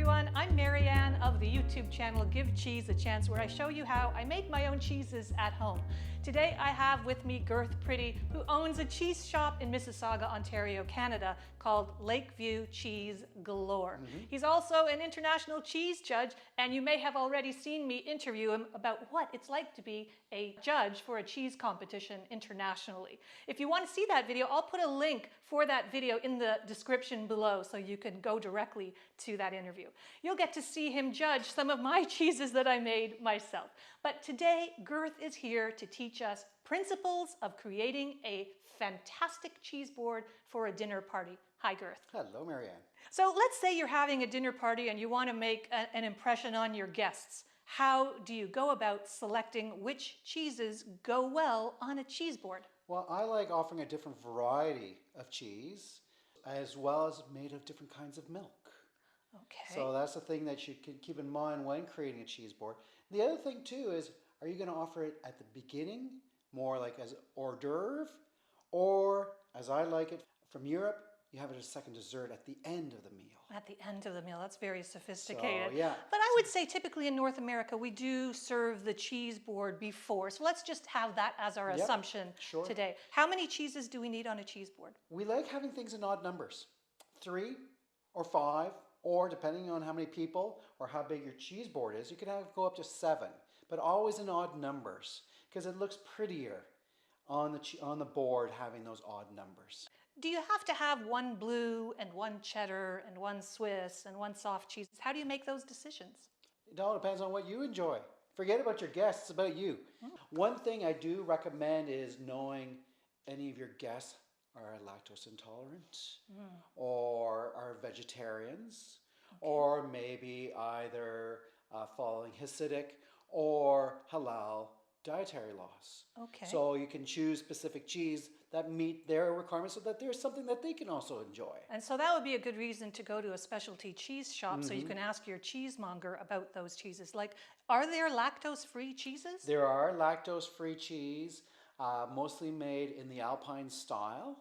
everyone, I'm Marianne of the YouTube channel Give Cheese a Chance, where I show you how I make my own cheeses at home. Today I have with me Girth Pretty, who owns a cheese shop in Mississauga, Ontario, Canada called Lakeview Cheese Galore. He's also an international cheese judge, and you may have already seen me interview him about what it's like to be a judge for a cheese competition internationally. If you want to see that video, I'll put a link for that video in the description below so you can go directly to that interview. You'll get to see him judge some of my cheeses that I made myself. But today, Girth is here to teach us principles of creating a fantastic cheese board for a dinner party. Hi, Girth. Hello, Marianne. So let's say you're having a dinner party and you want to make an impression on your guests. How do you go about selecting which cheeses go well on a cheese board? Well, I like offering a different variety of cheese as well as made of different kinds of milk. Okay. So that's the thing that you can keep in mind when creating a cheese board. The other thing too is, are you going to offer it at the beginning, more like as hors d'oeuvre, or as I like it from Europe, you have it as a second dessert at the end of the meal. At the end of the meal, that's very sophisticated. So, yeah. But I would say typically in North America, we do serve the cheese board before. So let's just have that as our assumption today. How many cheeses do we need on a cheese board? We like having things in odd numbers, 3 or 5, or depending on how many people or how big your cheese board is, you can go up to 7, but always in odd numbers because it looks prettier on the board having those odd numbers. Do you have to have one blue and one cheddar and one Swiss and one soft cheese? How do you make those decisions? It all depends on what you enjoy. Forget about your guests, it's about you. One thing I do recommend is knowing any of your guests are lactose intolerant or are vegetarians or maybe either following Hasidic or halal dietary laws. Okay. So you can choose specific cheese that meet their requirements so that there's something that they can also enjoy. And so that would be a good reason to go to a specialty cheese shop so you can ask your cheesemonger about those cheeses. Like, are there lactose-free cheeses? There are lactose-free cheese, mostly made in the Alpine style,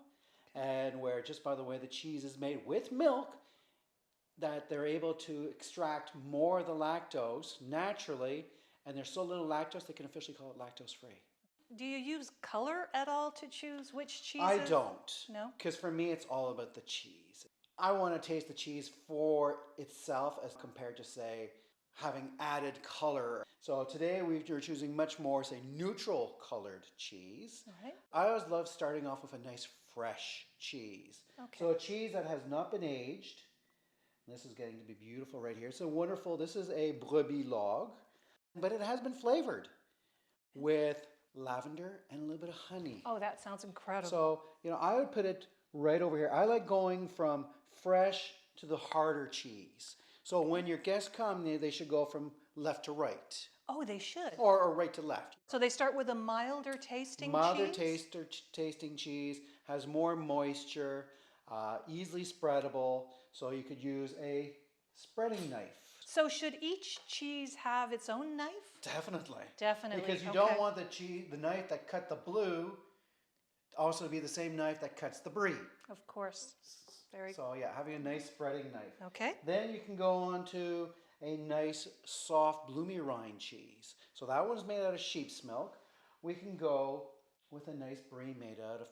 and where just by the way the cheese is made with milk, that they're able to extract more of the lactose naturally, and there's so little lactose they can officially call it lactose-free. Do you use color at all to choose which cheeses? I don't. No? Because for me, it's all about the cheese. I want to taste the cheese for itself as compared to, say, having added color. So today we're choosing much more, say, neutral colored cheese. All right. I always love starting off with a nice fresh cheese. Okay. So a cheese that has not been aged. This is getting to be beautiful right here. So wonderful. This is a brebis log, but it has been flavored with lavender and a little bit of honey. Oh, that sounds incredible. So, I would put it right over here. I like going from fresh to the harder cheese. So when your guests come, they should go from left to right. Oh, they should. Or right to left. So they start with a milder tasting Milder cheese? tasting cheese, has more moisture, easily spreadable. So you could use a spreading knife. So should each cheese have its own knife? Definitely. Definitely. Because you don't want the knife that cut the blue also to be the same knife that cuts the brie. Of course. So yeah, having a nice spreading knife. Okay. Then you can go on to a nice soft bloomy rind cheese. So that one's made out of sheep's milk. We can go with a nice brie made out of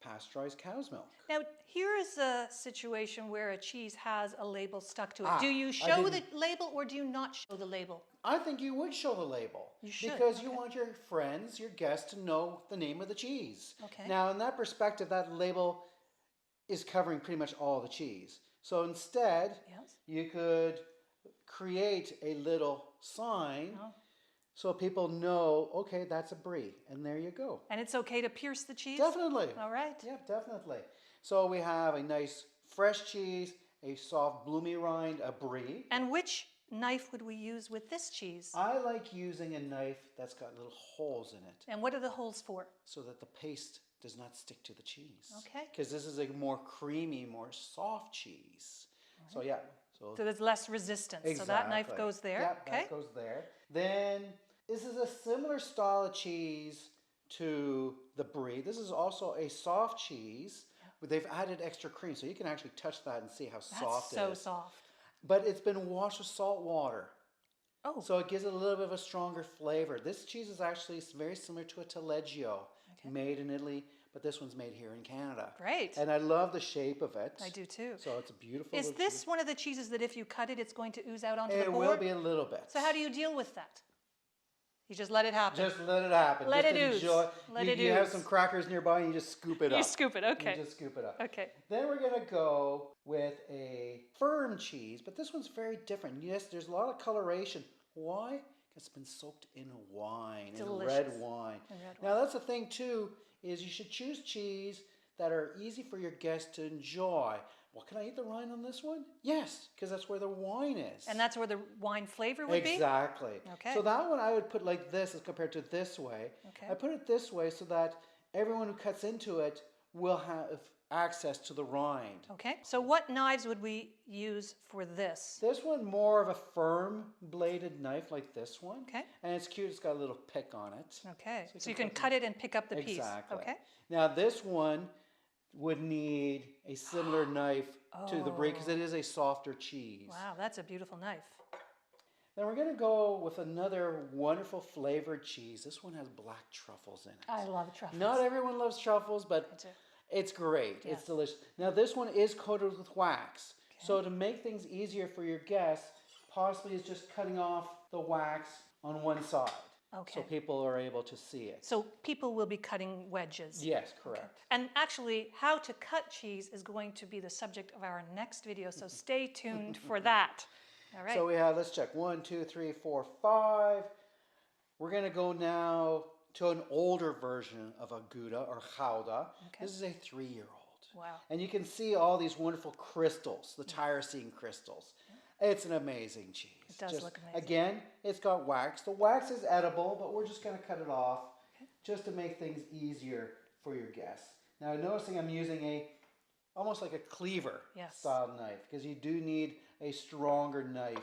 pasteurized cow's milk. Now, here is a situation where a cheese has a label stuck to it. Do you show didn't- the label or do you not show the label? I think you would show the label. You should, Because you want your friends, your guests to know the name of the cheese. Okay. Now, in that perspective, that label is covering pretty much all the cheese. So instead, Yes. you could create a little sign Oh. so people know, okay, that's a brie, and there you go. And it's okay to pierce the cheese? Definitely. All right. Yep, definitely. So we have a nice fresh cheese, a soft bloomy rind, a brie. And which knife would we use with this cheese? I like using a knife that's got little holes in it And what are the holes for? so that the paste does not stick to the cheese. Okay. Because this is a more creamy, more soft cheese. So yeah. So there's less resistance. Exactly. So that knife goes there. Yep, Okay. that goes there. Then this is a similar style of cheese to the brie. This is also a soft cheese, but they've added extra cream, so you can actually touch that and see how soft That's so it is. soft. but it's been washed with salt water. Oh, So it gives it a little bit of a stronger flavor. This cheese is actually very similar to a taleggio, made in Italy, but this one's made here in Canada. great. And I love the shape of it. I do too. So it's a beautiful Is little this cheese. one of the cheeses that if you cut it, it's going to ooze out onto the It board? will be a little bit. So how do you deal with that? You just let it happen. Just let it happen. Let just it ooze. enjoy. Let you, it you have ooze. some crackers nearby and you just scoop it up. You scoop it, okay. You just scoop it up. Okay. Then we're going to go with a firm cheese, but this one's very different. Yes, there's a lot of coloration. Why? Because it's been soaked in wine, Delicious. in red wine. Now that's the thing too, is you should choose cheese that are easy for your guests to enjoy. Well, can I eat the rind on this one? Yes, because that's where the wine is. And that's where the wine flavor would be? Exactly. Okay. So that one I would put like this as compared to this way. Okay. I put it this way so that everyone who cuts into it will have access to the rind. Okay. So what knives would we use for this? This one more of a firm bladed knife like this one. Okay. And it's cute, it's got a little pick on it. Okay. So you So you can can cut it and pick up the piece. Exactly. Okay. Now this one would need a similar knife to the brie because it is a softer cheese. Wow, that's a beautiful knife. Then we're going to go with another wonderful flavored cheese. This one has black truffles in it. I love truffles. Not everyone loves truffles, but too. it's great. Yes. It's delicious. Now this one is coated with wax. So to make things easier for your guests, possibly is just cutting off the wax on one side. Okay. So people are able to see it. So people will be cutting wedges. Yes, correct. And actually, how to cut cheese is going to be the subject of our next video, so stay tuned for that. All right. So we have, let's check, 1, 2, 3, 4, 5. We're going to go now to an older version of a Gouda or Gouda. Okay. This is a 3-year-old. Wow. And you can see all these wonderful crystals, the tyrosine crystals. It's an amazing cheese. It does look amazing. Again, it's got wax. The wax is edible, but we're just going to cut it off just to make things easier for your guests. Now, noticing I'm using almost like a cleaver style knife because you do need a stronger knife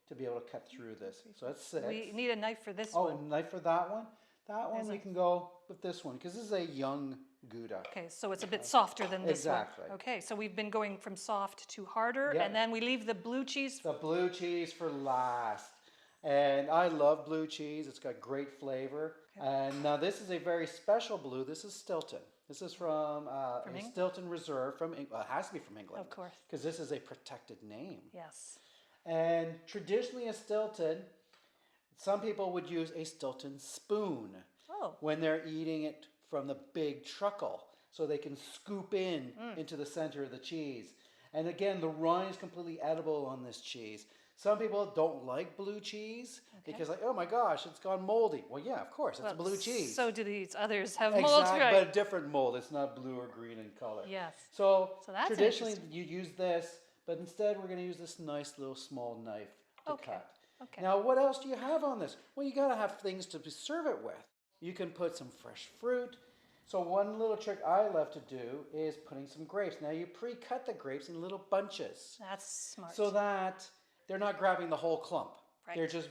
to be able to cut through this. So that's 6. We need a knife for this Oh, one. a knife for that one? That one Is we it? can go with this one because this is a young Gouda. Okay, so it's a bit softer than this Exactly. one. Okay, so we've been going from soft to harder, Yeah. and then we leave the blue cheese. The blue cheese for last. And I love blue cheese. It's got great flavor. And now this is a very special blue. This is Stilton. This is from a England? Stilton Reserve from England. It has to be from England. Of course. Because this is a protected name. Yes. And traditionally a Stilton, some people would use a Stilton spoon Oh, when they're eating it from the big truckle so they can scoop in into the center of the cheese. And again, the rind is completely edible on this cheese. Some people don't like blue cheese because like, oh my gosh, it's gone moldy. Well, yeah, of course, it's well, blue cheese. So do these others have mold, Exactly, right? but a different mold. It's not blue or green in color. Yes. So, So that's traditionally you use this, but instead we're going to use this nice little small knife to Okay. cut. Okay. Now, what else do you have on this? Well, you got to have things to serve it with. You can put some fresh fruit. So one little trick I love to do is putting some grapes. Now you pre-cut the grapes in little bunches That's smart. so that they're not grabbing the whole clump. Right. They're just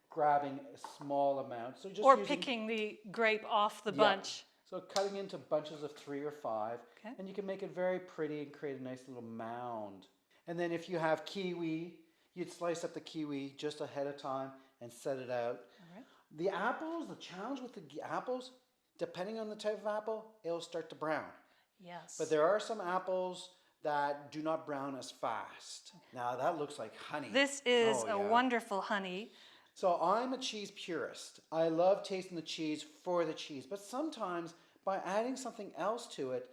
grabbing a small amount. So just or using- picking the grape off the Yeah. bunch. So cutting into bunches of 3 or 5, Okay. and you can make it very pretty and create a nice little mound. And then if you have kiwi, you'd slice up the kiwi just ahead of time and set it out. All right. The apples, the challenge with the apples, depending on the type of apple, it'll start to brown. Yes. But there are some apples that do not brown as fast. Now that looks like honey. This is Oh, a yeah. wonderful honey. So I'm a cheese purist. I love tasting the cheese for the cheese, but sometimes by adding something else to it,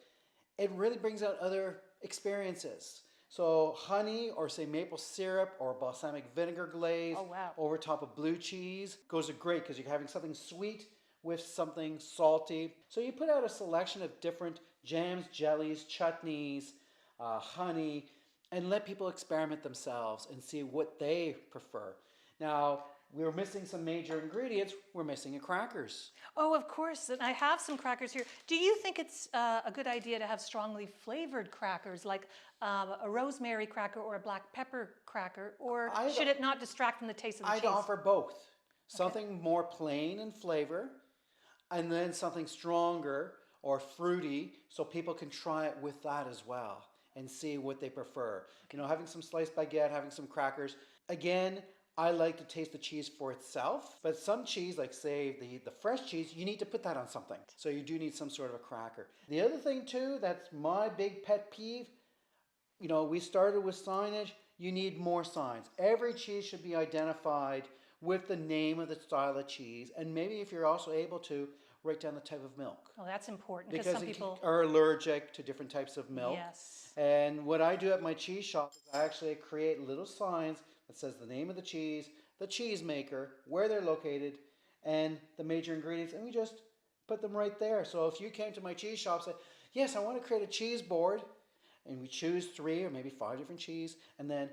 it really brings out other experiences. So honey or say maple syrup or balsamic vinegar glaze Oh, wow. over top of blue cheese goes great because you're having something sweet with something salty. So you put out a selection of different jams, jellies, chutneys, honey, and let people experiment themselves and see what they prefer. Now, we're missing some major ingredients. We're missing crackers. Oh, of course. And I have some crackers here. Do you think it's a good idea to have strongly flavored crackers, like a rosemary cracker or a black pepper cracker, or should it not distract from the taste of the I'd cheese? offer both. Something more plain in flavor, and then something stronger or fruity, so people can try it with that as well. and see what they prefer. You know, having some sliced baguette, having some crackers. Again, I like to taste the cheese for itself, but some cheese, like say the fresh cheese, you need to put that on something. So you do need some sort of a cracker. The other thing too, that's my big pet peeve, you know, we started with signage, you need more signs. Every cheese should be identified with the name of the style of cheese, and maybe if you're also able to, write down the type of milk. Oh, that's important Because some people are allergic to different types of milk. Yes. And what I do at my cheese shop is I actually create little signs that says the name of the cheese maker, where they're located, and the major ingredients, and we just put them right there. So if you came to my cheese shop and said, yes, I want to create a cheese board, and we choose 3 or maybe 5 different cheese, and then,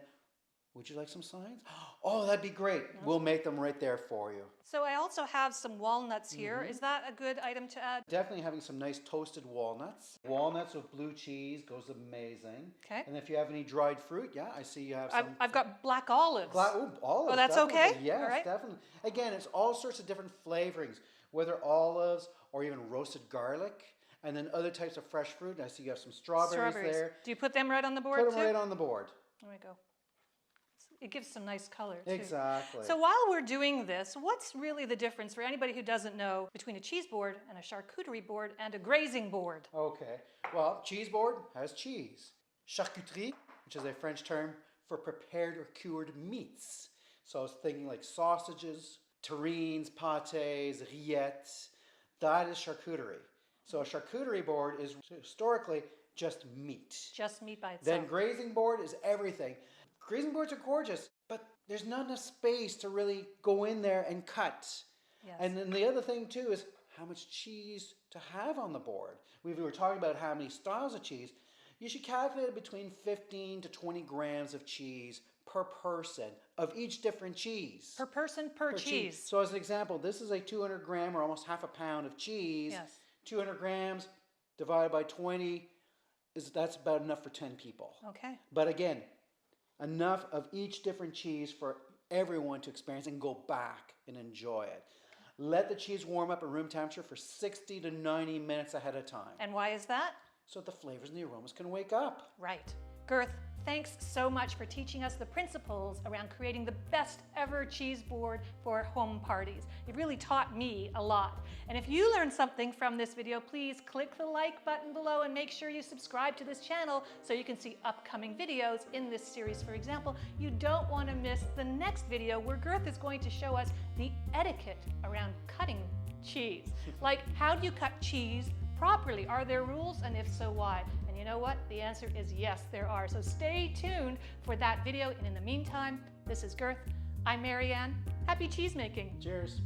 would you like some signs? Oh, that'd be great. We'll make them right there for you. So I also have some walnuts here. Is that a good item to add? Definitely having some nice toasted walnuts. Walnuts with blue cheese goes amazing. Okay. And if you have any dried fruit, yeah, I see you have some. I've got black olives. Olives. Oh, that's definitely. okay? Yes, All right. definitely. Again, it's all sorts of different flavorings, whether olives or even roasted garlic, and then other types of fresh fruit. I see you have some strawberries there. Do you put them right on the board Put them too? right on the board. There we go. It gives some nice color too. Exactly. So while we're doing this, what's really the difference for anybody who doesn't know between a cheese board and a charcuterie board and a grazing board? Okay. Well, cheese board has cheese. Charcuterie, which is a French term for prepared or cured meats. So I was thinking like sausages, terrines, pâtés, rillettes. That is charcuterie. So a charcuterie board is historically just meat. Just meat by itself. Then grazing board is everything. Grazing boards are gorgeous, but there's not enough space to really go in there and cut. Yes. And then the other thing too is how much cheese to have on the board. We were talking about how many styles of cheese. You should calculate between 15 to 20 grams of cheese per person of each different cheese. Per person, per cheese. So as an example, this is a 200 gram or almost half a pound of cheese. Yes. 200 grams divided by 20, that's about enough for 10 people. Okay. But again, enough of each different cheese for everyone to experience and go back and enjoy it. Let the cheese warm up at room temperature for 60 to 90 minutes ahead of time. And why is that? So the flavors and the aromas can wake up. Right. Girth, thanks so much for teaching us the principles around creating the best ever cheese board for home parties. It really taught me a lot. And if you learned something from this video, please click the like button below and make sure you subscribe to this channel so you can see upcoming videos in this series. For example, you don't want to miss the next video where Girth is going to show us the etiquette around cutting cheese. Like, how do you cut cheese properly? Are there rules? And if so, why? And you know what? The answer is yes, there are. So stay tuned for that video. And in the meantime, this is Girth. I'm Marianne. Happy cheese making. Cheers.